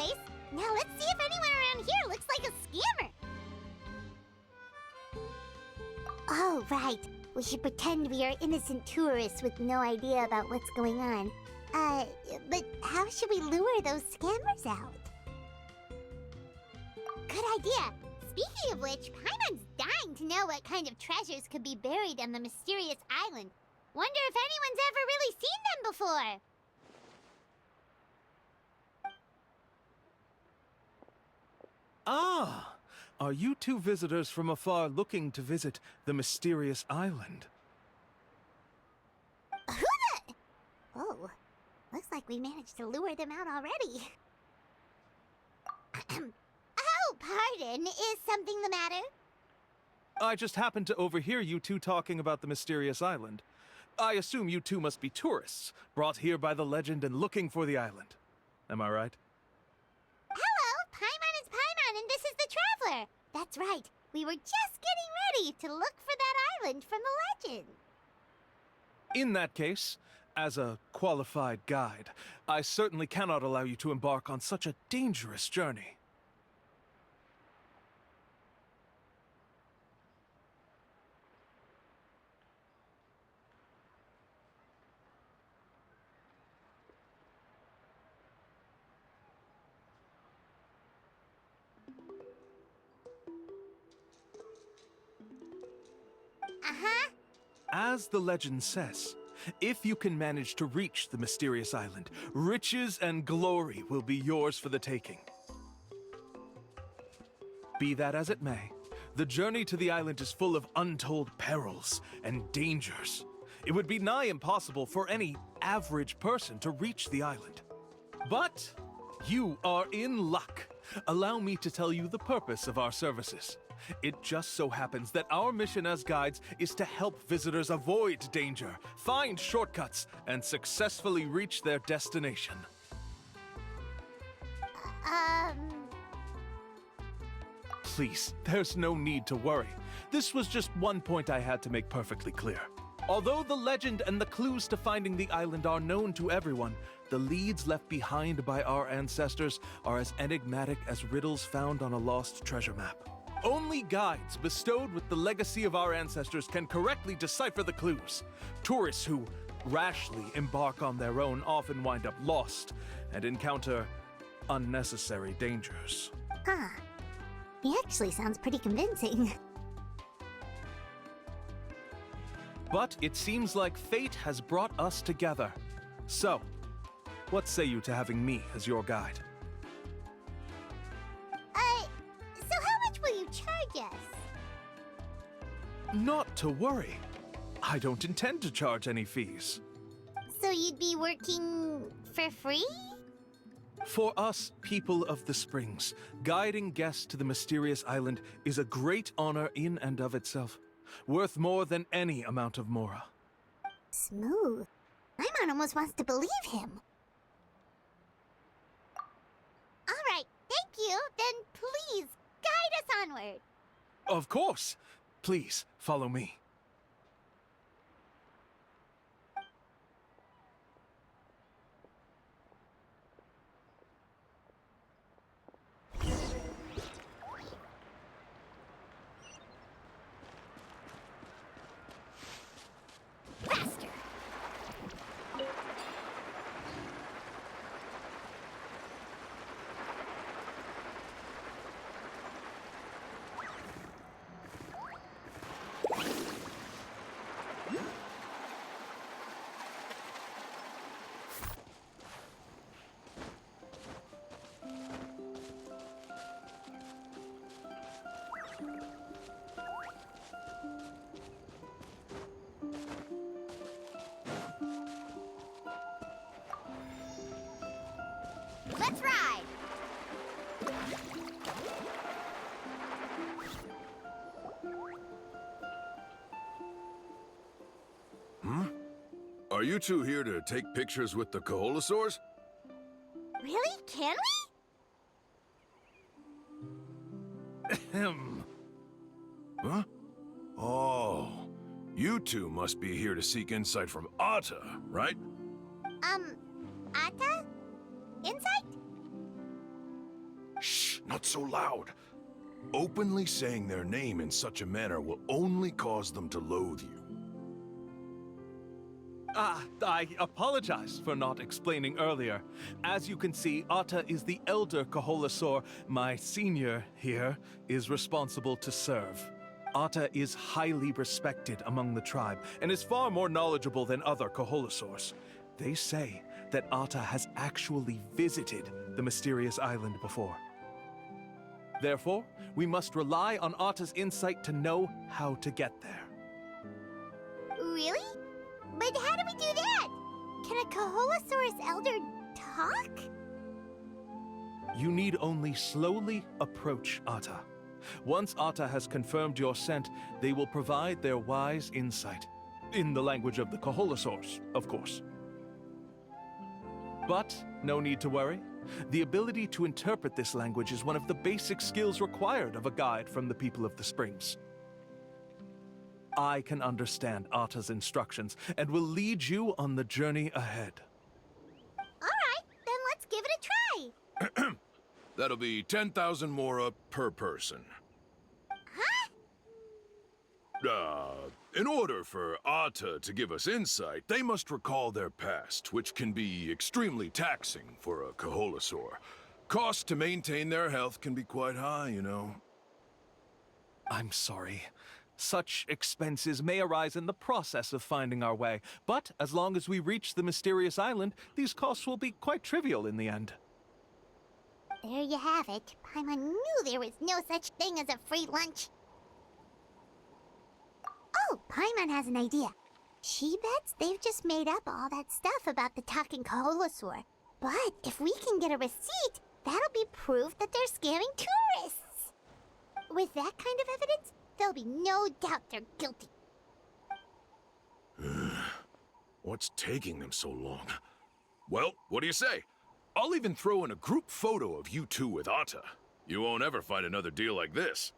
place. Now let's see if anyone around here looks like a scammer. Oh, right. We should pretend we are innocent tourists with no idea about what's going on. But how should we lure those scammers out? Good idea. Speaking of which, Paimon's dying to know what kind of treasures could be buried on the mysterious island. Wonder if anyone's ever really seen them before. Ah! Are you two visitors from afar looking to visit the mysterious island? Who the... Oh, looks like we managed to lure them out already. Oh, pardon. Is something the matter? I just happened to overhear you two talking about the mysterious island. I assume you two must be tourists, brought here by the legend and looking for the island. Am I right? Hello, Paimon is Paimon, and this is the Traveler. That's right. We were just getting ready to look for that island from the legend. In that case, as a qualified guide, I certainly cannot allow you to embark on such a dangerous journey. Uh-huh. As the legend says, if you can manage to reach the mysterious island, riches and glory will be yours for the taking. Be that as it may, the journey to the island is full of untold perils and dangers. It would be nigh impossible for any average person to reach the island. But you are in luck. Allow me to tell you the purpose of our services. It just so happens that our mission as guides is to help visitors avoid danger, find shortcuts, and successfully reach their destination. Please, there's no need to worry. This was just one point I had to make perfectly clear. Although the legend and the clues to finding the island are known to everyone, the leads left behind by our ancestors are as enigmatic as riddles found on a lost treasure map. Only guides bestowed with the legacy of our ancestors can correctly decipher the clues. Tourists who rashly embark on their own often wind up lost and encounter unnecessary dangers. Huh. He actually sounds pretty convincing. But it seems like fate has brought us together. So, what say you to having me as your guide? So how much will you charge us? Not to worry. I don't intend to charge any fees. So you'd be working for free? For us, people of the Springs, guiding guests to the mysterious island is a great honor in and of itself, worth more than any amount of mora. Smooth. Paimon almost wants to believe him. All right, thank you. Then please, guide us onward. Of course! Please, follow me. Faster! Let's ride! Are you two here to take pictures with the Koholosaurs? Really? Can we? Ahem. Huh? Oh, you two must be here to seek insight from Atta, right? Atta? Insight? not so loud. Openly saying their name in such a manner will only cause them to loathe you. I apologize for not explaining earlier. As you can see, Atta is the elder Kaholasaur. My senior here is responsible to serve. Atta is highly respected among the tribe and is far more knowledgeable than other Kaholasaurs. They say that Atta has actually visited the mysterious island before. Therefore, we must rely on Atta's insight to know how to get there. Really? But how do we do that? Can a Kaholosaurus elder talk? You need only slowly approach Atta. Once Atta has confirmed your scent, they will provide their wise insight. In the language of the Kaholosaurs, of course. But no need to worry. The ability to interpret this language is one of the basic skills required of a guide from the people of the Springs. I can understand Atta's instructions and will lead you on the journey ahead. Alright, then let's give it a try. That'll be 10,000 mora per person. Huh? In order for Atta to give us insight, they must recall their past, which can be extremely taxing for a Kaholasaur. Cost to maintain their health can be quite high, you know. I'm sorry. Such expenses may arise in the process of finding our way, but as long as we reach the mysterious island, these costs will be quite trivial in the end. There you have it. Paimon knew there was no such thing as a free lunch. Oh, Paimon has an idea. She bets they've just made up all that stuff about the talking Kaholosaur. But if we can get a receipt, that'll be proof that they're scamming tourists. With that kind of evidence, there'll be no doubt they're guilty. What's taking them so long? Well, what do you say? I'll even throw in a group photo of you two with Atta. You won't ever find another deal like this.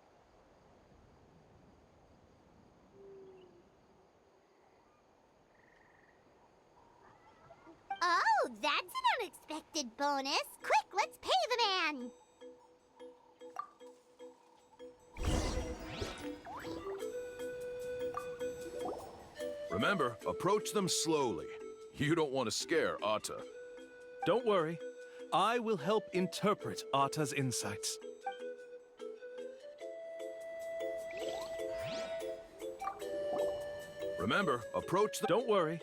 Oh, that's an unexpected bonus. Quick, let's pay the man. Remember, approach them slowly. You don't want to scare Atta. Don't worry. I will help interpret Atta's insights. Remember, approach them. Don't worry.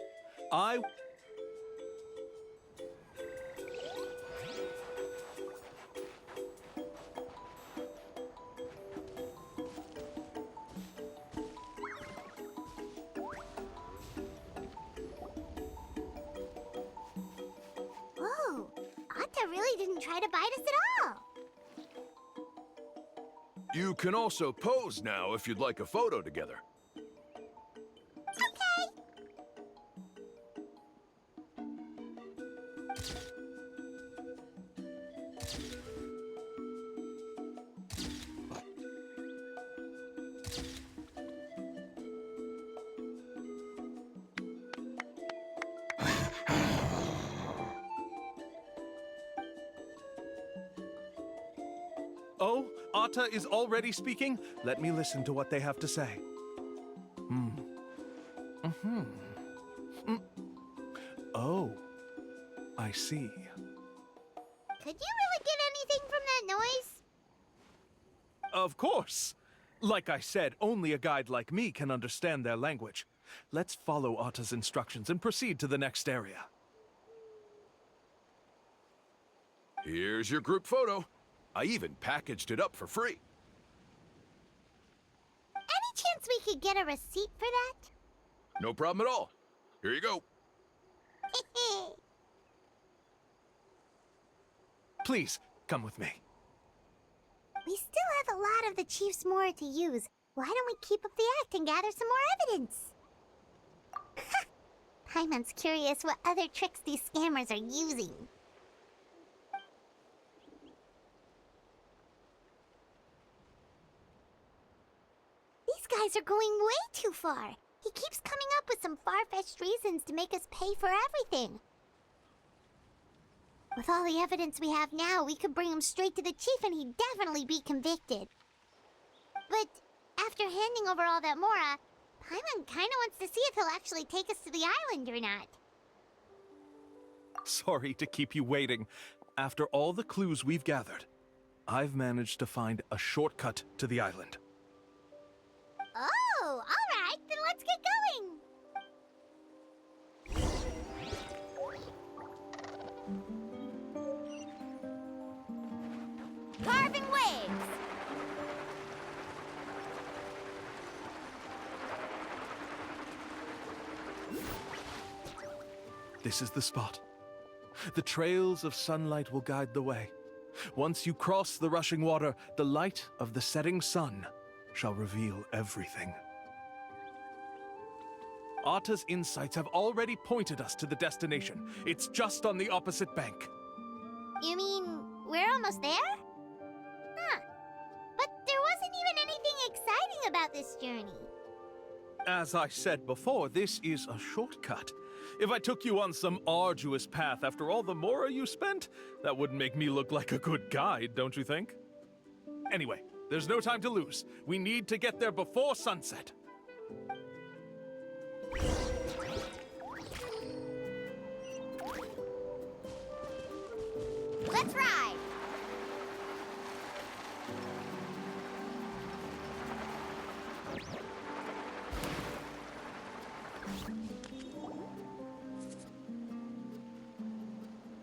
Whoa, Atta really didn't try to bite us at all. You can also pose now if you'd like a photo together. Okay. Oh, Atta is already speaking? Let me listen to what they have to say. Oh, I see. Could you really get anything from that noise? Of course. Like I said, only a guide like me can understand their language. Let's follow Atta's instructions and proceed to the next area. Here's your group photo. I even packaged it up for free. Any chance we could get a receipt for that? No problem at all. Here you go. Please, come with me. We still have a lot of the Chief's Mora to use. Why don't we keep up the act and gather some more evidence? Paimon's curious what other tricks these scammers are using. These guys are going way too far. He keeps coming up with some far-fetched reasons to make us pay for everything. With all the evidence we have now, we could bring him straight to the chief and he'd definitely be convicted. But after handing over all that Mora, Paimon kinda wants to see if he'll actually take us to the island or not. Sorry to keep you waiting. After all the clues we've gathered, I've managed to find a shortcut to the island. Oh, alright, then let's get going! Carving waves! This is the spot. The trails of sunlight will guide the way. Once you cross the rushing water, the light of the setting sun shall reveal everything. Atta's insights have already pointed us to the destination. It's just on the opposite bank. You mean, we're almost there? Huh. But there wasn't even anything exciting about this journey. As I said before, this is a shortcut. If I took you on some arduous path after all the Mora you spent, that wouldn't make me look like a good guide, don't you think? Anyway, there's no time to lose. We need to get there before sunset. Let's ride!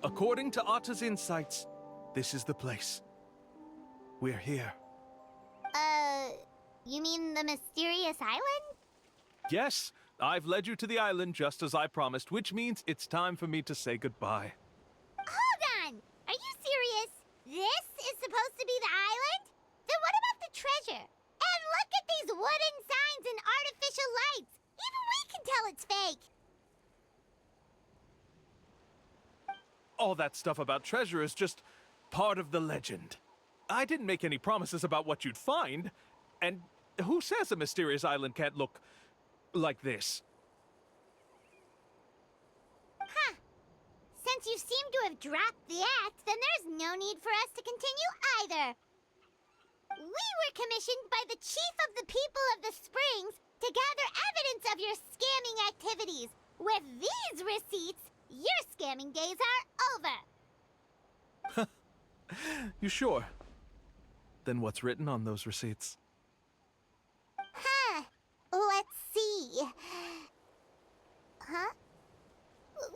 According to Atta's insights, this is the place. We're here. You mean the mysterious island? Yes, I've led you to the island just as I promised, which means it's time for me to say goodbye. Hold on! Are you serious? This is supposed to be the island? Then what about the treasure? And look at these wooden signs and artificial lights! Even we can tell it's fake! All that stuff about treasure is just part of the legend. I didn't make any promises about what you'd find. And who says a mysterious island can't look like this? Huh. Since you seem to have dropped the act, then there's no need for us to continue either. We were commissioned by the chief of the people of the Springs to gather evidence of your scamming activities. With these receipts, your scamming days are over. You sure? Then what's written on those receipts? Huh. Let's see. Huh?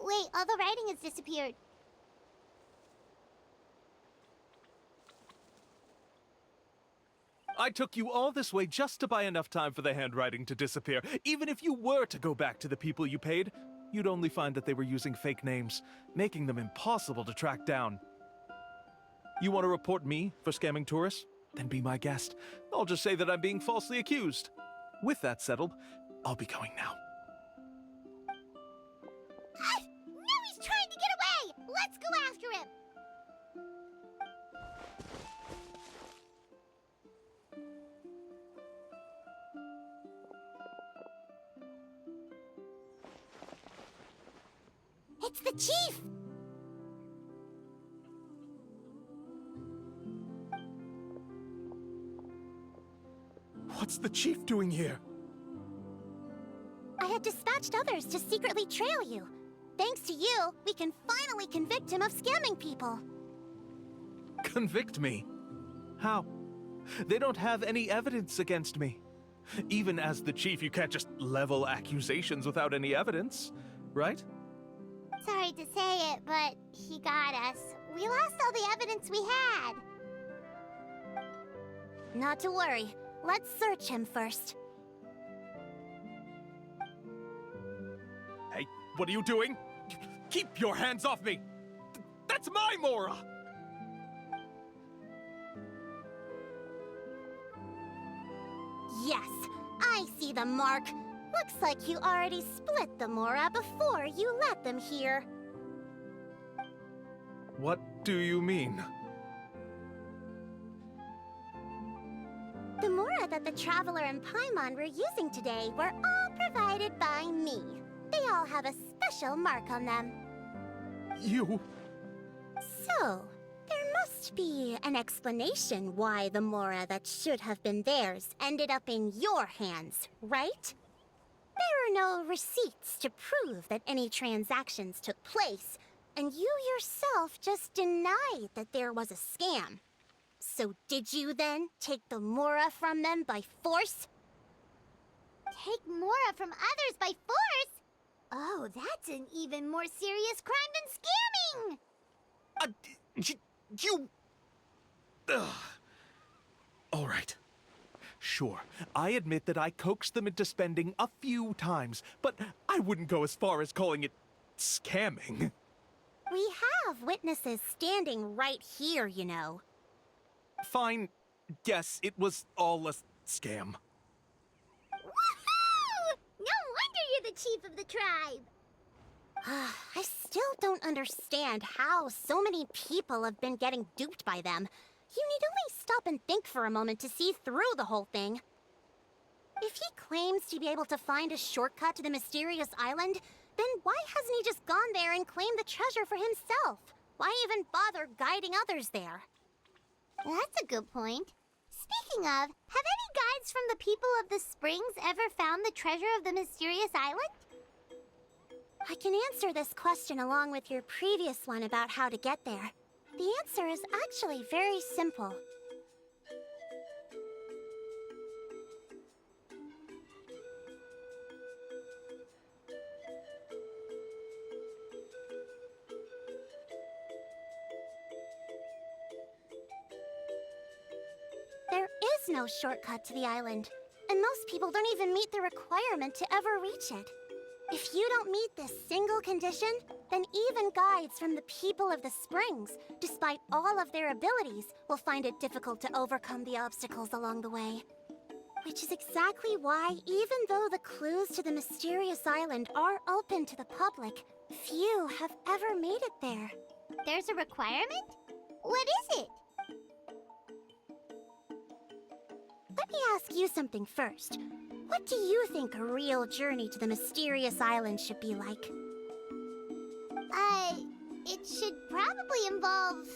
Wait, all the writing has disappeared. I took you all this way just to buy enough time for the handwriting to disappear. Even if you were to go back to the people you paid, you'd only find that they were using fake names, making them impossible to track down. You want to report me for scamming tourists? Then be my guest. I'll just say that I'm being falsely accused. With that settled, I'll be going now. Now he's trying to get away! Let's go after him! It's the chief! What's the chief doing here? I had dispatched others to secretly trail you. Thanks to you, we can finally convict him of scamming people. Convict me? How? They don't have any evidence against me. Even as the chief, you can't just level accusations without any evidence, right? Sorry to say it, but he got us. We lost all the evidence we had. Not to worry. Let's search him first. Hey, what are you doing? Keep your hands off me! That's my Mora! Yes, I see the mark. Looks like you already split the Mora before you let them here. What do you mean? The Mora that the Traveler and Paimon were using today were all provided by me. They all have a special mark on them. You... So, there must be an explanation why the Mora that should have been theirs ended up in your hands, right? There are no receipts to prove that any transactions took place, and you yourself just denied that there was a scam. So did you then take the Mora from them by force? Take Mora from others by force? Oh, that's an even more serious crime than scamming! You... Ugh. All right. Sure, I admit that I coaxed them into spending a few times, but I wouldn't go as far as calling it scamming. We have witnesses standing right here, you know. Fine. Yes, it was all a scam. Woohoo! No wonder you're the chief of the tribe! I still don't understand how so many people have been getting duped by them. You need only stop and think for a moment to see through the whole thing. If he claims to be able to find a shortcut to the mysterious island, then why hasn't he just gone there and claimed the treasure for himself? Why even bother guiding others there? That's a good point. Speaking of, have any guides from the people of the Springs ever found the treasure of the mysterious island? I can answer this question along with your previous one about how to get there. The answer is actually very simple. There is no shortcut to the island, and most people don't even meet the requirement to ever reach it. If you don't meet this single condition, then even guides from the people of the Springs, despite all of their abilities, will find it difficult to overcome the obstacles along the way. Which is exactly why, even though the clues to the mysterious island are open to the public, few have ever made it there. There's a requirement? What is it? Let me ask you something first. What do you think a real journey to the mysterious island should be like? It should probably involve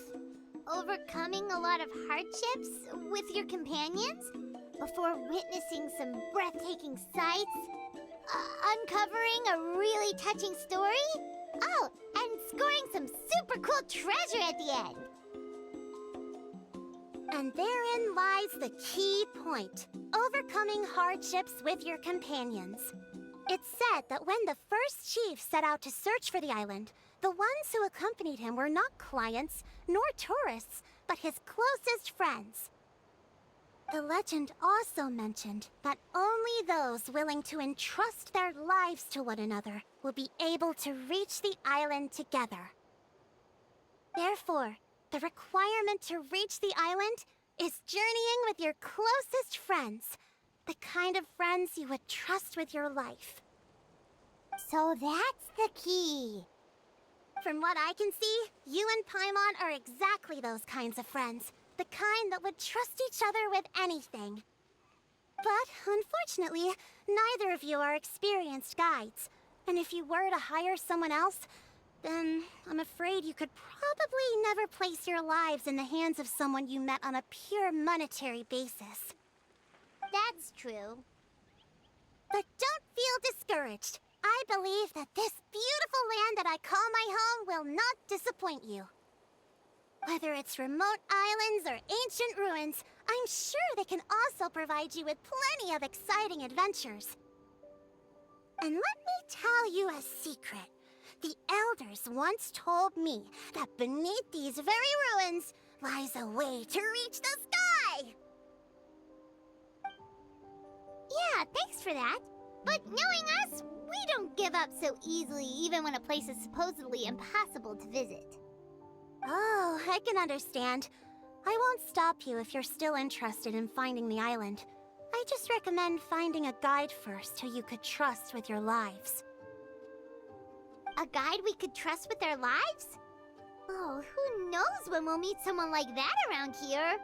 overcoming a lot of hardships with your companions before witnessing some breathtaking sights, uncovering a really touching story, oh, and scoring some super cool treasure at the end. And therein lies the key point. Overcoming hardships with your companions. It's said that when the first chief set out to search for the island, the ones who accompanied him were not clients, nor tourists, but his closest friends. The legend also mentioned that only those willing to entrust their lives to one another will be able to reach the island together. Therefore, the requirement to reach the island is journeying with your closest friends, the kind of friends you would trust with your life. So that's the key. From what I can see, you and Paimon are exactly those kinds of friends, the kind that would trust each other with anything. But unfortunately, neither of you are experienced guides, and if you were to hire someone else, then I'm afraid you could probably never place your lives in the hands of someone you met on a pure monetary basis. That's true. But don't feel discouraged. I believe that this beautiful land that I call my home will not disappoint you. Whether it's remote islands or ancient ruins, I'm sure they can also provide you with plenty of exciting adventures. And let me tell you a secret. The elders once told me that beneath these very ruins lies a way to reach the sky! Yeah, thanks for that. But knowing us, we don't give up so easily even when a place is supposedly impossible to visit. Oh, I can understand. I won't stop you if you're still interested in finding the island. I just recommend finding a guide first who you could trust with your lives. A guide we could trust with our lives? Oh, who knows when we'll meet someone like that around here?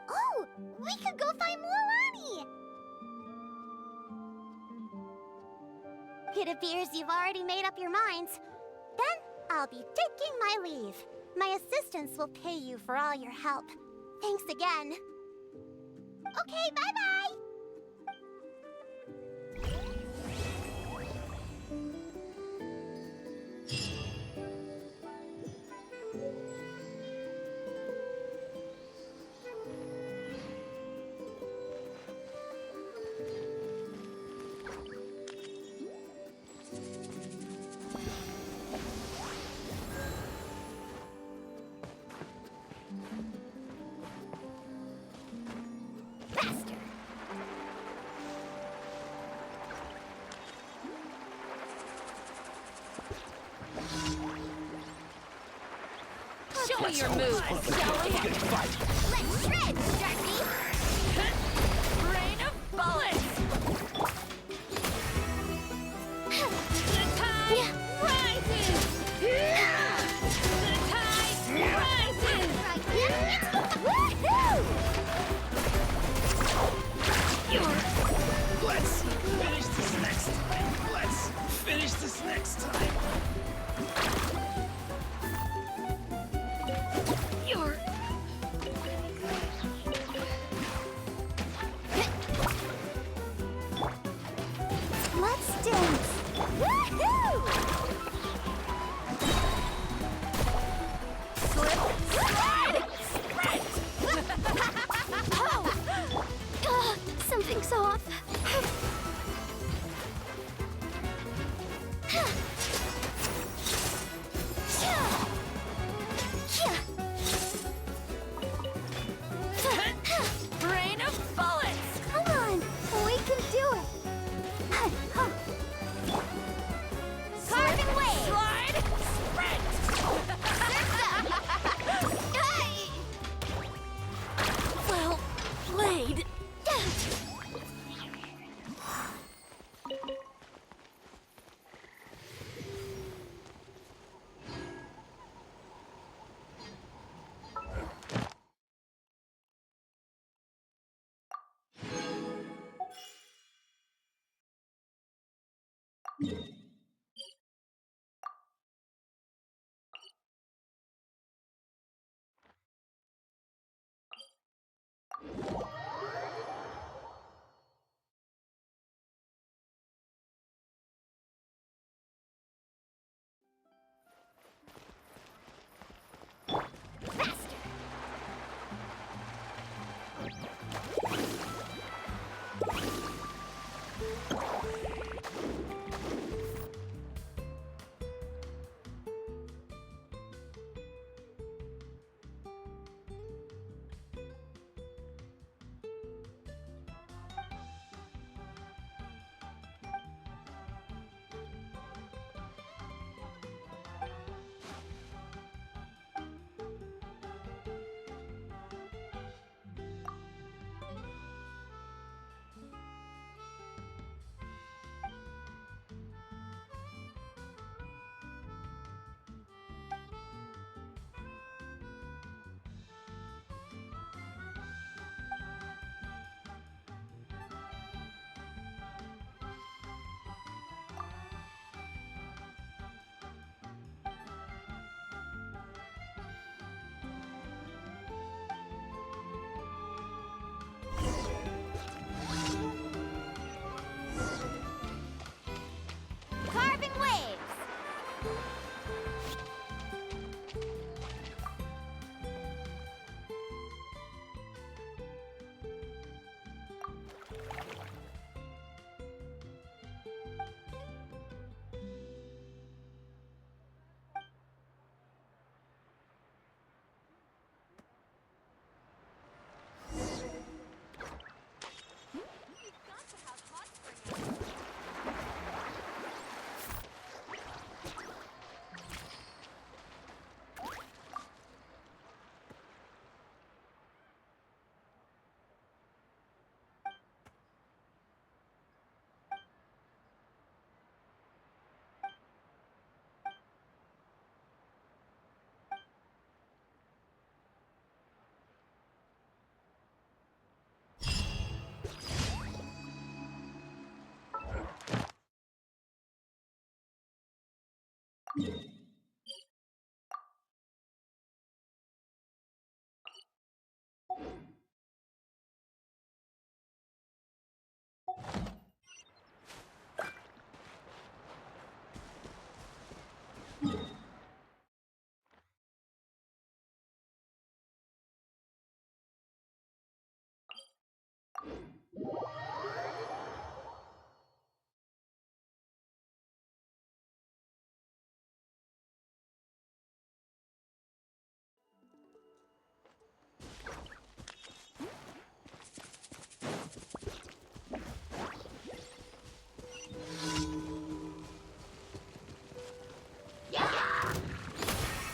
Oh, we could go find Mualani! It appears you've already made up your minds. Then, I'll be taking my leave. My assistants will pay you for all your help. Thanks again. Okay, bye-bye! Faster! Show me your moves, shall we? Let's shred, Darcy! Rain of bullets! The tide rises! The tide rises! Woohoo! Let's finish this next time. Let's finish this next time. You're... Let's dance. Woohoo! slip, slide, sprint! Oh! Something's off. Rain of bullets! Come on, we can do it. Carving wave! Slide, sprint! Well played. Carving waves!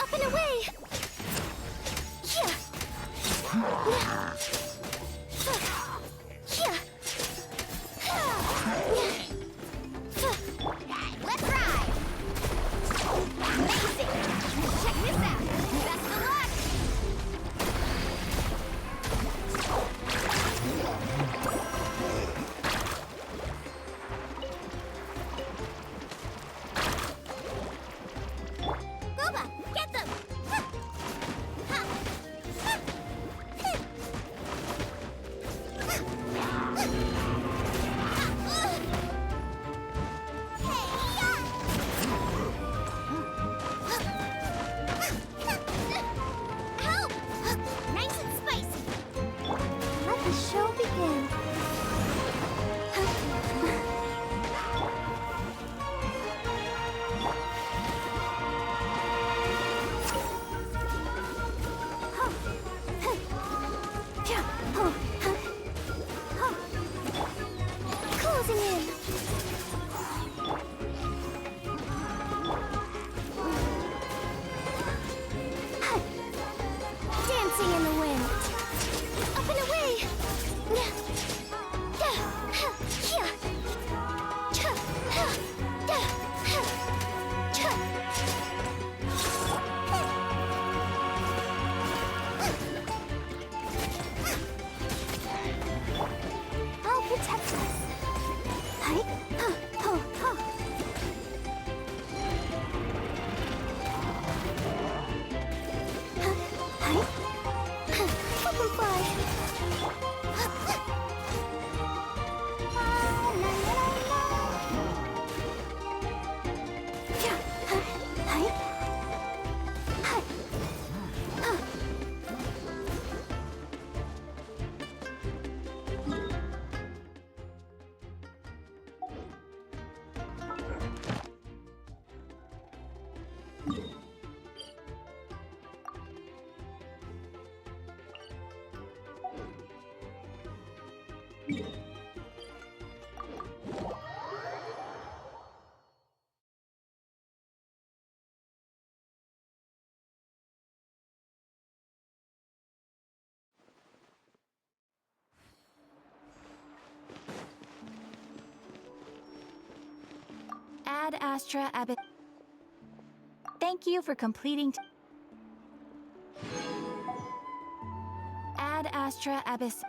Up and away! Yeah! Yeah! Let's ride! Amazing! Check this out! Best of luck! Booba, get them! Ha! Ha! Ha! Help! Nice and spicy. Let the show begin. Closing in. Dancing in the wind. Up and away. I'll protect us. Hi. Huh. Huh. Huh. Hi. Up and fly. Yeah. Hi. Hi. Huh. Ad Astra Abyss. Thank you for completing. Ad Astra Abyss.